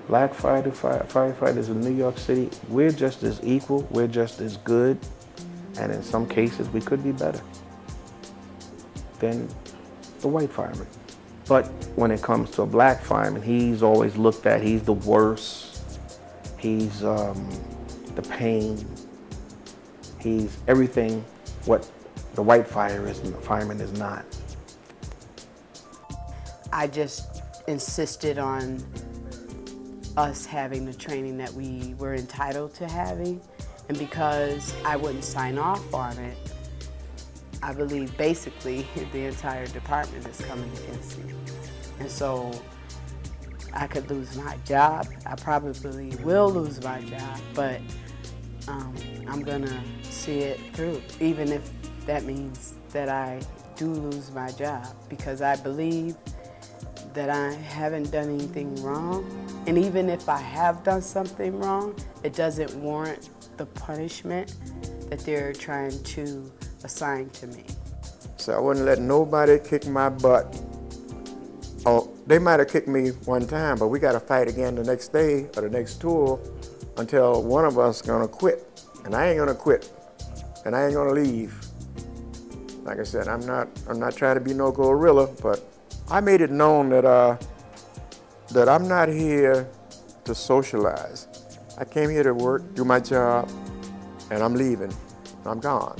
black firefighters in New York City, we're just as equal, we're just as good, and in some cases we could be better than the white fireman. But when it comes to a black fireman, he's always looked at, he's the worst, he's the pain, he's everything what the white fireman is not. I just insisted on us having the training that we were entitled to having, and because I wouldn't sign off on it, I believe basically the entire department is coming against me. And so I could lose my job. I probably will lose my job, but I'm gonna see it through, even if that means that I do lose my job, because I believe that I haven't done anything wrong. And even if I have done something wrong, it doesn't warrant the punishment that they're trying to assign to me. So I wouldn't let nobody kick my butt. Oh, they might have kicked me one time, but we got to fight again the next day or the next tour until one of us is gonna quit. And I ain't gonna quit, and I ain't gonna leave. Like I said, I'm not trying to be no gorilla, but I made it known that that I'm not here to socialize. I came here to work, do my job, and I'm leaving. I'm gone.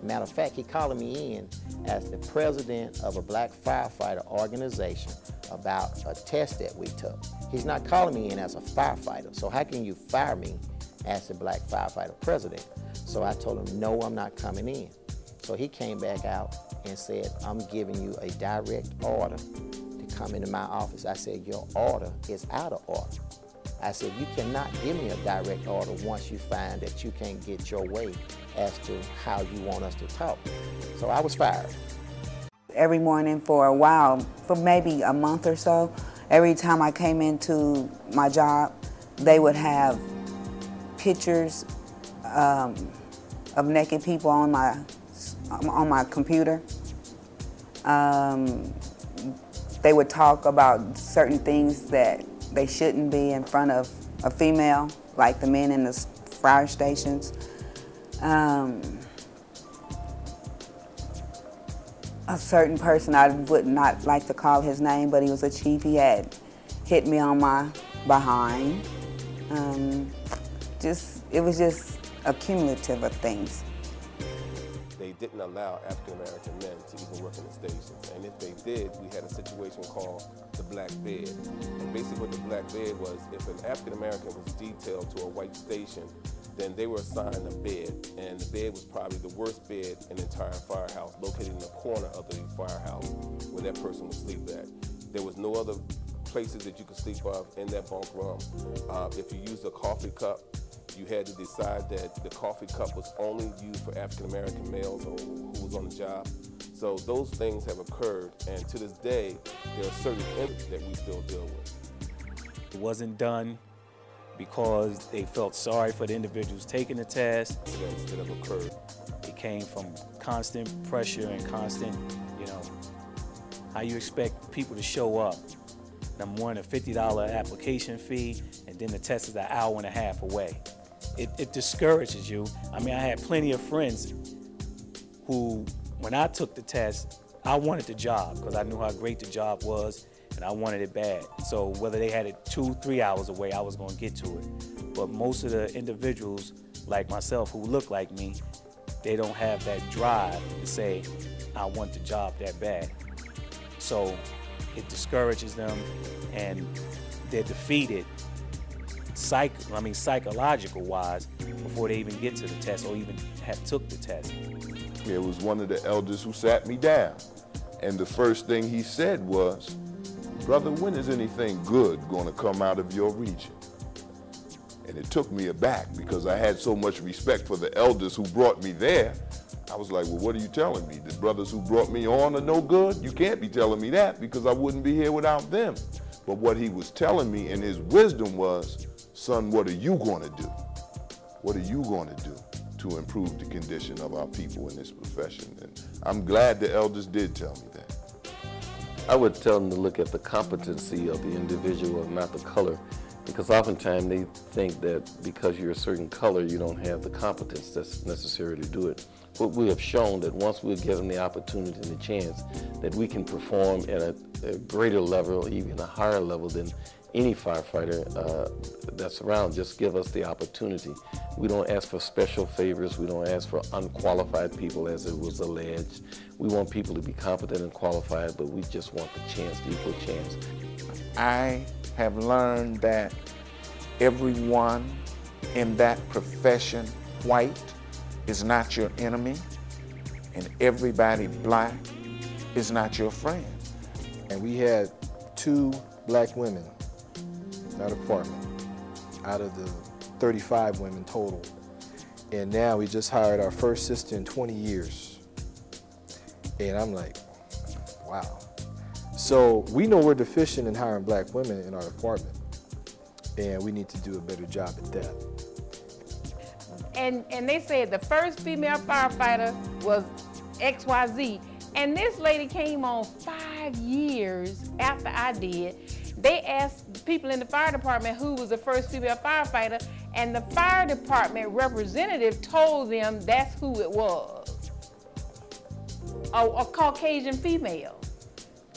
Matter of fact, he calling me in as the president of a black firefighter organization about a test that we took. He's not calling me in as a firefighter, so how can you fire me as the black firefighter president? So I told him, no, I'm not coming in. So he came back out and said, I'm giving you a direct order to come into my office. I said, your order is out of order. I said, you cannot give me a direct order once you find that you can't get your way as to how you want us to talk. So I was fired. Every morning for a while, for maybe a month or so, every time I came into my job, they would have pictures of naked people on my computer. They would talk about certain things that they shouldn't be in front of a female, like the men in the fire stations. A certain person, I would not like to call his name, but he was a chief. He had hit me on my behind. It was just a cumulative of things. They didn't allow African-American men to even work in the stations. And if they did, we had a situation called the black bed. And basically what the black bed was, if an African-American was detailed to a white station, then they were assigned a bed. And the bed was probably the worst bed in the entire firehouse, located in the corner of the firehouse where that person would sleep at. There was no other places that you could sleep of in that bunk room. If you used a coffee cup, you had to decide that the coffee cup was only used for African-American males or who was on the job. So those things have occurred, and to this day, there are certain incidents that we still deal with. It wasn't done because they felt sorry for the individuals taking the test. Events that have occurred. It came from constant pressure and constant, how you expect people to show up. Number one, a $50 application fee, and then the test is an hour and a half away. It discourages you. I mean, I had plenty of friends who, when I took the test, I wanted the job because I knew how great the job was and I wanted it bad. So whether they had it 2-3 hours away, I was going to get to it. But most of the individuals like myself who look like me, they don't have that drive to say, I want the job that bad. So it discourages them and they're defeated psychological wise before they even get to the test or even have took the test. It was one of the elders who sat me down, and the first thing he said was, brother, when is anything good going to come out of your region? And it took me aback because I had so much respect for the elders who brought me there. I was like, well, what are you telling me? The brothers who brought me on are no good? You can't be telling me that because I wouldn't be here without them. But what he was telling me in his wisdom was, son, what are you going to do? What are you going to do to improve the condition of our people in this profession? And I'm glad the elders did tell me that. I would tell them to look at the competency of the individual and not the color. because oftentimes they think that because you're a certain color, you don't have the competence that's necessary to do it. But we have shown that once we're given the opportunity and the chance, that we can perform at a greater level, even a higher level than any firefighter that's around. Just give us the opportunity. We don't ask for special favors. We don't ask for unqualified people, as it was alleged. We want people to be competent and qualified, but we just want the chance, the equal chance. I have learned that everyone in that profession, white, is not your enemy, and everybody black is not your friend. And we had 2 black women in our department out of the 35 women total. And now we just hired our first sister in 20 years. And I'm like, wow. So we know we're deficient in hiring black women in our department, and we need to do a better job at that. And they said the first female firefighter was XYZ. And this lady came on 5 years after I did. They asked people in the fire department who was the first female firefighter, and the fire department representative told them that's who it was. A Caucasian female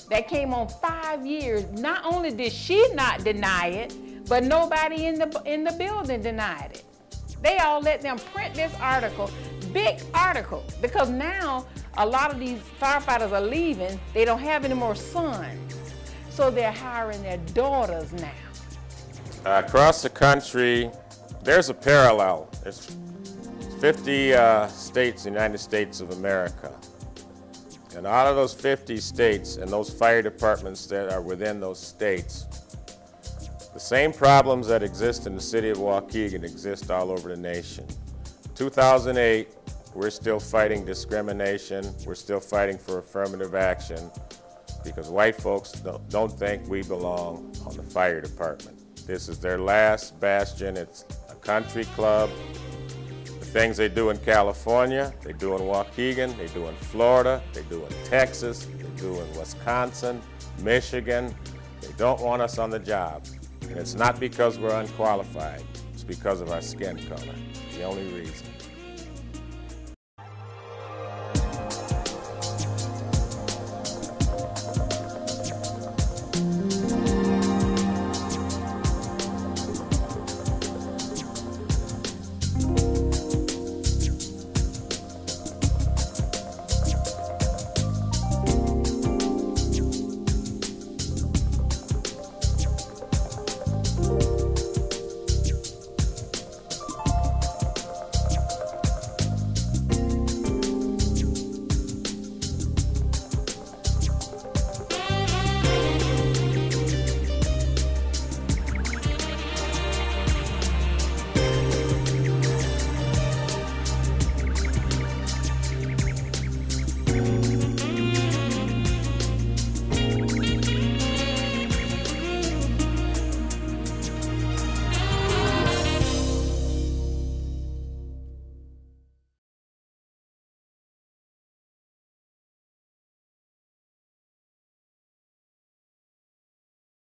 that came on 5 years. Not only did she not deny it, but nobody in the building denied it. They all let them print this article, big article, because now a lot of these firefighters are leaving. They don't have any more sons, so they're hiring their daughters now. Across the country, there's a parallel. It's 50 states in the United States of America. And out of those 50 states and those fire departments that are within those states, the same problems that exist in the city of Waukegan exist all over the nation. 2008, we're still fighting discrimination. We're still fighting for affirmative action because white folks don't think we belong on the fire department. This is their last bastion. It's a country club. The things they do in California, they do in Waukegan, they do in Florida, they do in Texas, they do in Wisconsin, Michigan. They don't want us on the job. And it's not because we're unqualified. It's because of our skin color. The only reason.